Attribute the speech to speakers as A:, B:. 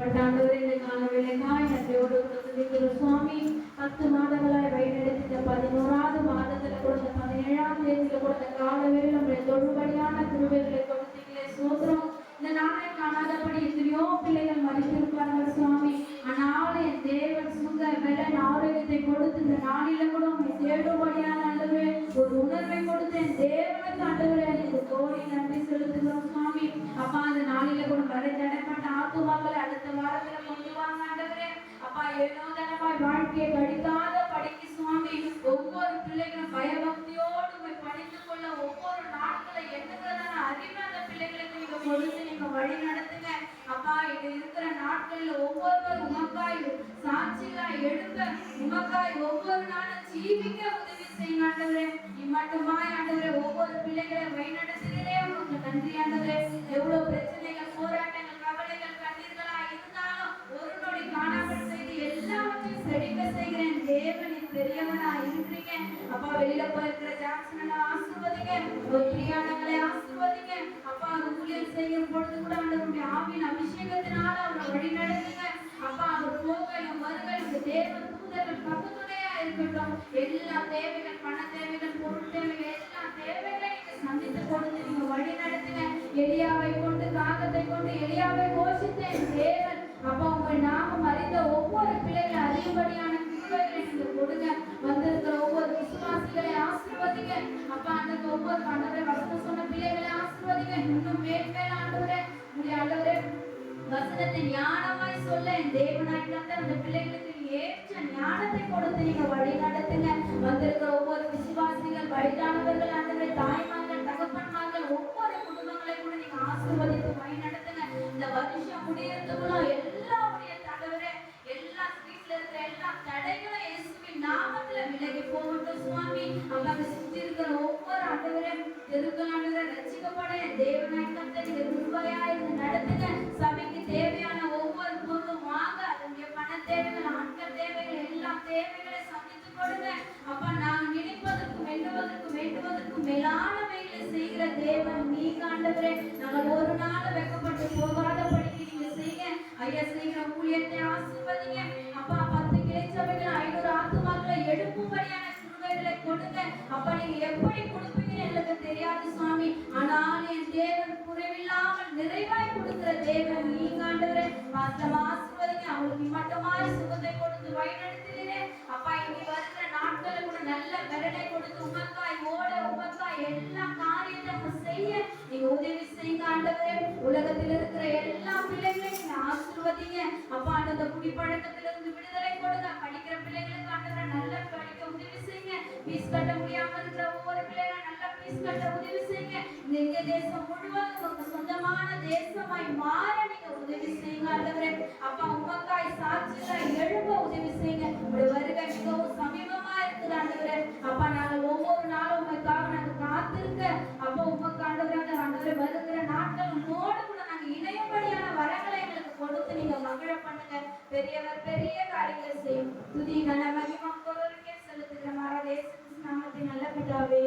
A: பட்டாண்டவரே இந்த கால வேலைக்காய் நன்றியோடு துதிக்கிற சுவாமி 10 மாதங்களாய் வழிநடத்தின 11வது மாதத்துல கூட 17ஆம் தேதியில கூட இந்த கால வேலை நம்முடைய தொழுபடியான திருவேர்களை கொடுத்தீங்களே சோதரம். இந்த நாளை காணாதபடி எத்தனையோ பிள்ளைகள் மறித்திருப்பார்கள் சுவாமி. ஆனாலும் என் தேவன் சுக பலன் ஆரோக்கியத்தை கொடுத்து இந்த நாளில கூட உண்மை தேடும்படியான ஆண்டவரே ஒரு உணர்வை கொடுத்து என் தேவனுக்கு ஆண்டவரே எனக்கு கோடி நன்றி செலுத்துகிறோம் சுவாமி. அப்பா அந்த நாளில கூட மறைத்தடைப்பட்ட ஆத்துமாக்களை அடுத்த வாரத்துல கொண்டு வாங்க ஆண்டவரே. அப்பா ஏனோதனமாய் வாழ்க்கையை கடிக்காத படிக்கு சுவாமி. ஒவ்வொரு பிள்ளைகளும் பயபக்தியோடு போய் படித்து கொள்ள ஒவ்வொரு நாட்களை எண்ணுகிறதான அறிவு அந்த பிள்ளைகளுக்கு நீங்க கொடுத்து நீங்க வழி நடத்துங்க. அப்பா இது இருக்கிற நாட்களில் ஒவ்வொருவர் உமக்காய் சாட்சிகளாய் எழும்ப உமக்காய் ஒவ்வொரு நாளும் ஜீவிக்க உதவி செய்யுங்க ஆண்டவரே. இம்மட்டுமாய் ஆண்டவரே ஒவ்வொரு பிள்ளைகளை வழிநடத்துகிறே உங்களுக்கு நன்றி ஆண்டவரே. எவ்வளவு பிரச்சனைகள் போராட்டங்கள் கவலைகள் கண்ணீர்களா இருந்தாலும் ஒரு நொடி காணாமல் செய்து எல்லாவற்றையும் செழிக்க செய்கிறேன் தேவனின் பெரியவனா இருக்கிறீங்க. அப்பா வெளியில போயிருக்கிற ஜாக்சனை ஆசீர்வதிங்க, பிரியாணங்களை ஆசீர்வதிங்க. அப்பா ஊழியர் செய்யும் பொழுது கூட ஆண்டவருடைய ஆவியின் அபிஷேகத்தினால அவரை வழி நடத்துங்க. அப்பா அவர் போகையும் வருகையும் தேவன் தூதர்கள் பக்கத்துணையா இருக்கட்டும். எல்லா தேவைகள் பண தேவைகள் பொருள் தேவைகள் எல்லா தேவைகளை நீங்க சந்தித்து கொடுத்து நீங்க வழி நடத்துங்க. எலியாவை கொண்டு காகத்தை கொண்டு எலியாவை போஷித்தேன் தேவன். அப்பா உங்கள் நாமம் அறிந்த ஒவ்வொரு பிள்ளைகளை அதிகப்படியான கிருபைகளை நீங்க கொடுங்க. வந்திருக்கிற ஒவ்வொரு விசுவாசிகளை ஆசீர்வதிங்க. அப்பா அந்த ஒவ்வொரு ஆண்டவரே வசனம் சொன்ன பிள்ளைகளை ஆசீர்வதிங்க. இன்னும் மேன்மேல் ஆண்டவரே உங்களுடைய ஆண்டவரே வசனத்தை ஞானமாய் சொல்ல என் தேவனாய் கர்த்தர் அந்த பிள்ளைகளுக்கு ஏற்ற ஞானத்தை கொடுத்து நீங்க வழி நடத்துங்க. வந்திருக்கிற ஒவ்வொரு விசுவாசிகள் வழிதானவர்கள் ஆண்டவரே தாய்மார்கள் தகப்பன்மார்கள் ஒவ்வொரு குடும்பங்களை கூட நீங்க ஆசீர்வதித்து வழி நடத்துங்க. இந்த வருஷம் முடியறதுக்குள்ள எல்லாருடைய ஆண்டவரே எல்லா வீட்டுல இருக்கிற எல்லா தடைகளும் இயேசுவின் நாமத்துல விலகி போகட்டும் சுவாமி. அவங்க சுற்றி இருக்கிற ஒவ்வொரு ஆண்டவரே திருக்கலாண்டவரை ரட்சிக்கப்பட தேவனாய் கர்த்தர் நீங்க கிருபையா இருந்து நடத்துங்க. சபைக்கு தேவையான ஒவ்வொரு பொருளும் வாங்க அதனுடைய பண தேவைகள் ஆட்கள் தேவைகள் எல்லா தேவைகளை சந்தித்து கொடுங்க. அப்பா நாங்கள் நினைப்பதற்கும் வேண்டுவதற்கும் மேலானவைகளை செய்கிற தேவன் நீங்க ஆண்டவரே. நாங்கள் ஒரு நாள் வெக்கப்பட்டு போகாத படிக்க நீங்க செய்ய ஐயா செய்கிற ஊழியத்தை ஆசீர்வதிங்க. அப்பா 10 கிளைச்சபைகள் 500 ஆத்துமாக்களை எடுக்கும்படியான கிருபைகளை கொடுங்க. அப்பா நீங்க எப்படி கொடுப்பீங்கன்னு எங்களுக்கு தெரியாது சுவாமி. ஆனால் என் தேவன் குறைவில்லாமல் நிறைவாய் கொடுக்கிற தேவன் நீங்க ஆண்டவரே. ஆசீர்வதிங்க. அவங்களுக்கு மட்டுமாய் சுகத்தை கொடுத்து வழிநடத்துகிறே. அப்பா இனி வருகிற நாட்களை கூட நல்ல பலனை கொடுத்து உமக்காய் ஓட உமக்காய் எல்லா காரியத்தை செய்ய நீங்க உதவி செய்யுங்க ஆண்டவரே. உலகத்தில் இருக்கிற எல்லா பிள்ளைகளையும் நீங்க ஆசீர்வதிங்க. அப்பா அந்த குடிப்பழக்கத்திலிருந்து விடுதலை கொடுங்க. படிக்கிற பிள்ளைகளுக்கு ஆண்டவரே நல்ல படிக்க உதவி செய்யுங்க. பீஸ் கட்ட முடியாம இருக்கிற ஒவ்வொரு பிள்ளைகளும் நல்ல பீஸ் கட்ட உதவி செய்யுங்க. இந்த தேசம் முழுவதும் உங்களுக்கு சொந்தமான தேசமாய் மாற நீங்க உதவி செய்யுங்க ஆண்டவரே. அப்பா உமக்காய் சாட்சியாய் எழும்ப உதவி செய்யுங்க. உங்களுடைய வருகை மிகவும் சமீபமா இருக்குது ஆண்டவரே. அப்பா நாங்கள் ஒவ்வொரு நாளும் உங்களுக்காக நாங்கள் காத்திருக்க அப்பா உமக்கு ஆண்டவரே ஆண்டவரே வருகிற நாட்கள் உங்களோடு கூட நாங்கள் இணையபடியான வரங்களை எங்களுக்கு கொடுத்து நீங்க மகிழ பண்ணுங்க. பெரியவர் பெரிய காரியங்களை செய்யும். துதி கன மகிமை ஒருவருக்கே செலுத்துகிற மாறாதே நாமத்தின் நல்ல பிதாவே.